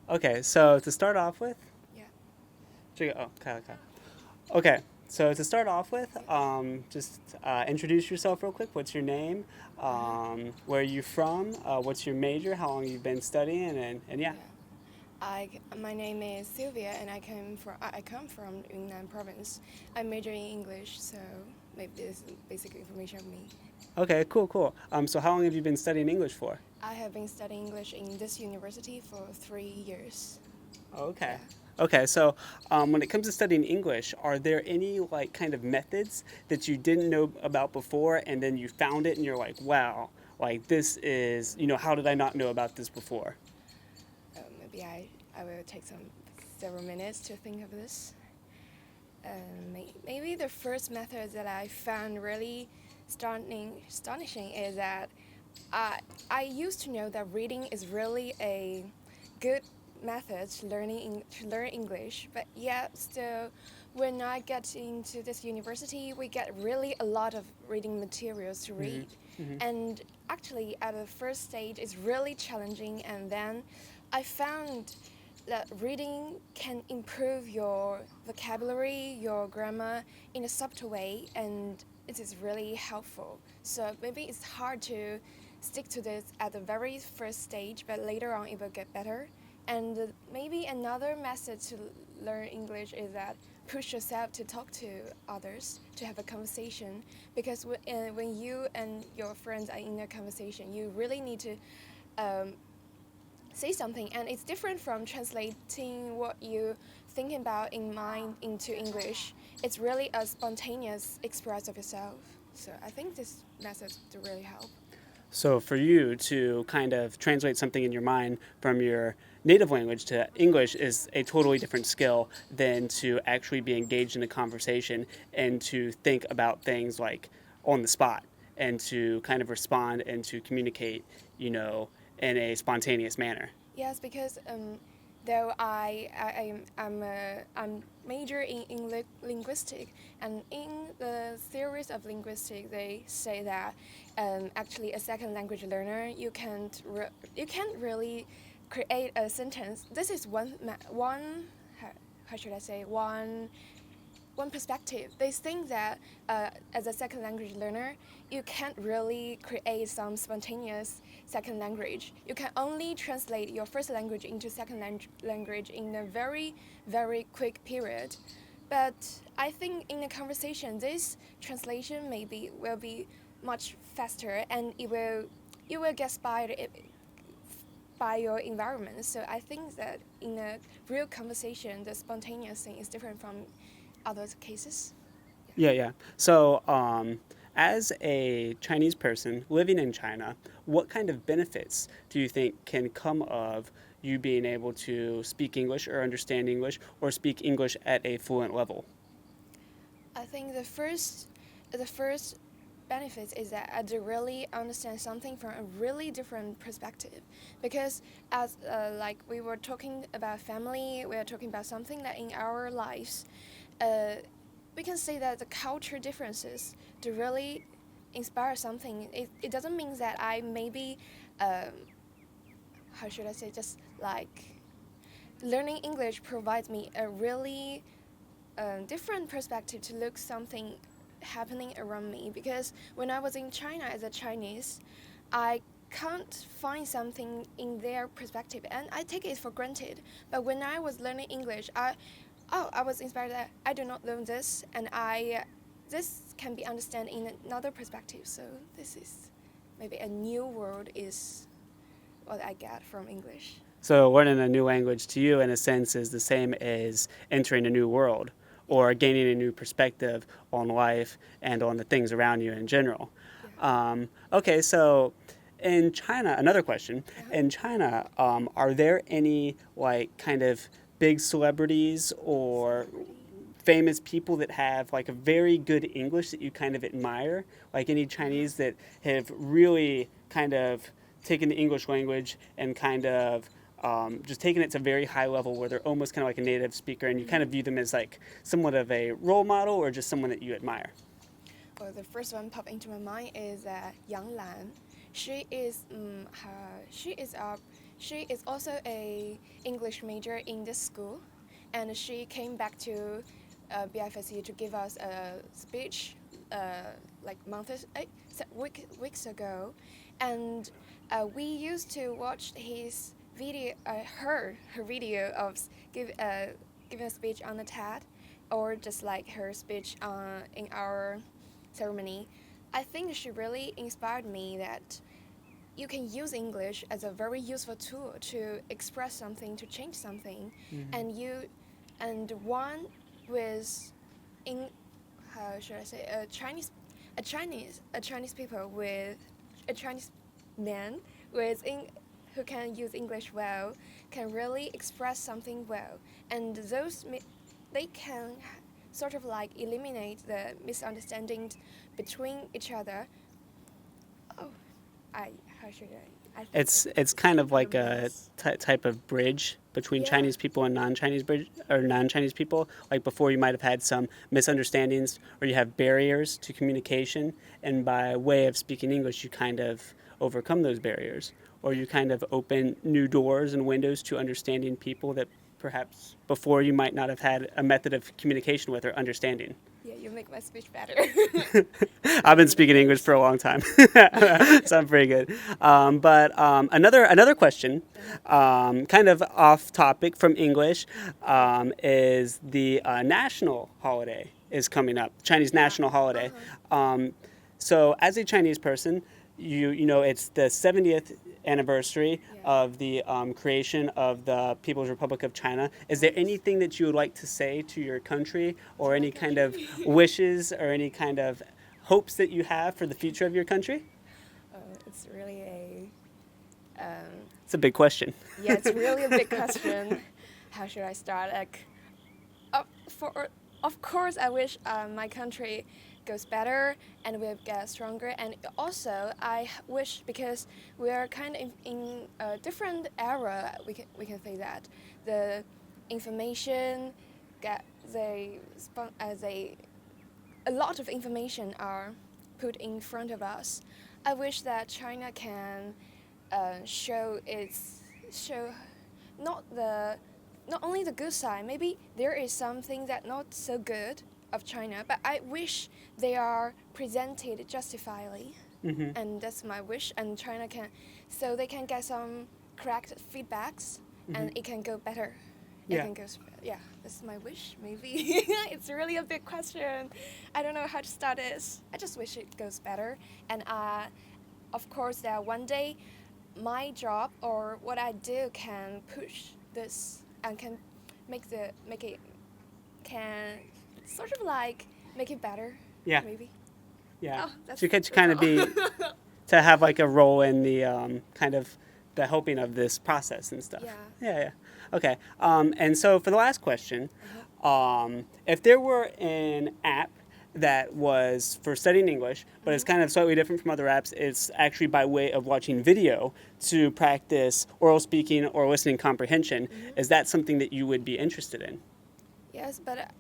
Okay, so to start off with, Yeah. okay. Okay, so to start off with, Yeah. just introduce yourself real quick. What's your name? Uh-huh. Where are you from? What's your major? How long you've been studying? And yeah. Yeah. My name is Sylvia, and I come from Yunnan province. I major in English, so maybe this is basic information of me. Okay, cool. So how long have you been studying English for? I have been studying English in this university for 3 years. Okay. Yeah. Okay, so when it comes to studying English, are there any like kind of methods that you didn't know about before and then you found it and you're like, wow, like this is, how did I not know about this before? Maybe I will take several minutes to think of this. Maybe the first method that I found really astonishing is that I, I used to know that reading is really a good method to learn English, but yet still, when I get into this university, we get really a lot of reading materials to Hmm. read, Hmm. and actually, at the first stage, it's really challenging, and then I found that reading can improve your vocabulary, your grammar in a subtle way, and it is really helpful. So maybe it's hard to stick to this at the very first stage, but later on it will get better. And maybe another method to learn English is that push yourself to talk to others, to have a conversation. Because when you and your friends are in a conversation, you really need to um, say something, and it's different from translating what you thinking about in mind into English. It's really a spontaneous express of yourself. So I think this method to really help. So for you to kind of translate something in your mind from your native language to English is a totally different skill than to actually be engaged in a conversation and to think about things like on the spot and to kind of respond and to communicate, in a spontaneous manner. Yes, because though I'm major in linguistic, and in the theories of linguistics, they say that actually a second language learner you can't really create a sentence. This is one how should I say one perspective. They think that as a second language learner, you can't really create some spontaneous second language. You can only translate your first language into second language in a very, very quick period. But I think in a conversation, this translation maybe will be much faster, and you will get inspired by your environment. So I think that in a real conversation, the spontaneous thing is different from other cases. Yeah. Yeah. So, as a Chinese person living in China, what kind of benefits do you think can come of you being able to speak English or understand English or speak English at a fluent level? I think the first benefit is that I do really understand something from a really different perspective, because as like we were talking about family, we are talking about something that in our lives, uh, we can say that the culture differences to really inspire something. It doesn't mean that I maybe um, how should I say, just like learning English provides me a really different perspective to look something happening around me, because when I was in China as a Chinese, I can't find something in their perspective, and I take it for granted. But when I was learning English, I was inspired that I do not learn this, and I this can be understood in another perspective. So this is maybe a new world is what I get from English. So, learning a new language to you, in a sense, is the same as entering a new world Yeah, or gaining a new perspective on life and on the things around you in general. yeah. Okay, so in China, another question. Uh-huh. In China, are there any like kind of big celebrities or Celebrity. famous people that have like a very good English that you kind of admire? Like any Uh-huh. Chinese that have really kind of taken the English language and kind of just taken it to a very high level where they're almost kind of like a native speaker and you kind of Mm-hmm. view them as like somewhat of a role model or just someone that you admire? Well, the first one pop into my mind is Yang Lan. She is She is also a English major in this school, and she came back to BFSU to give us a speech like weeks ago, and we used to watch his video, her video of giving a speech on the TED, or just like her speech in our ceremony. I think she really inspired me that you can use English as a very useful tool to express something, to change something, and one with in how should I say a Chinese people with a Chinese man who can use English well can really express something well, and they can sort of like eliminate the misunderstandings between each other. Oh, I how should I think It's kind of like a Yes. type of bridge between Yeah. Chinese people and non-Chinese people. Like before, you might have had some misunderstandings, or you have barriers to communication, and by way of speaking English, you kind of overcome those barriers, or you kind of open new doors and windows to understanding people that perhaps before you might not have had a method of communication with or understanding. Yeah, you make my speech better. I've been speaking English for a long time, so I'm pretty good. But another question, kind of off topic from English, is the national holiday is coming up, Chinese national holiday. So as a Chinese person, you know it's the 70th anniversary Yeah. of the creation of the People's Republic of China. Is there anything that you would like to say to your country, or any kind of wishes or any kind of hopes that you have for the future of your country? It's really a um, It's a big question. yeah, it's really a big question. How should I start? Like, of course, I wish my country goes better and will get stronger. And also, I wish, because we are kind of in a different era, we can say that the information get a lot of information are put in front of us. I wish that China can show not the not only the good side. Maybe there is something that not so good of China, but I wish they are presented justifiably, and that's my wish. And China can, so they can get some correct feedbacks, and it can go better. Yeah. It can go. Yeah, that's my wish. Maybe it's really a big question. I don't know how to start this. I just wish it goes better, and of course, that one day my job or what I do can push this and can make it can sort of like make it better. Yeah. Maybe. Yeah. Oh, that's- To kind of be to have like a role in the kind of the helping of this process and stuff. Yeah. Yeah. Yeah. Okay. And so for the last question, if there were an app that was for studying English, but it's kind of slightly different from other apps, it's actually by way of watching video to practice oral speaking or listening comprehension. Is that something that you would be interested in? Yes, but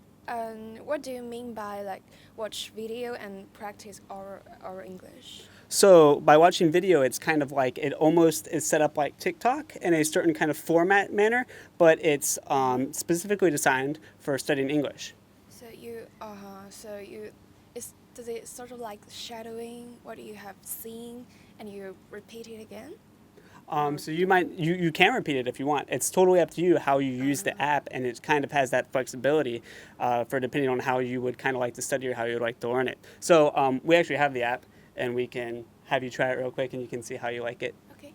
what do you mean by like watch video and practice our English? So by watching video, it's kind of like it almost is set up like TikTok in a certain kind of format manner, but it's specifically designed for studying English. Does it sort of like shadowing what you have seen and you repeat it again? So you can repeat it if you want. It's totally up to you how you use the app, and it kind of has that flexibility for depending on how you would kind of like to study or how you would like to learn it. So we actually have the app, and we can have you try it real quick, and you can see how you like it. Okay.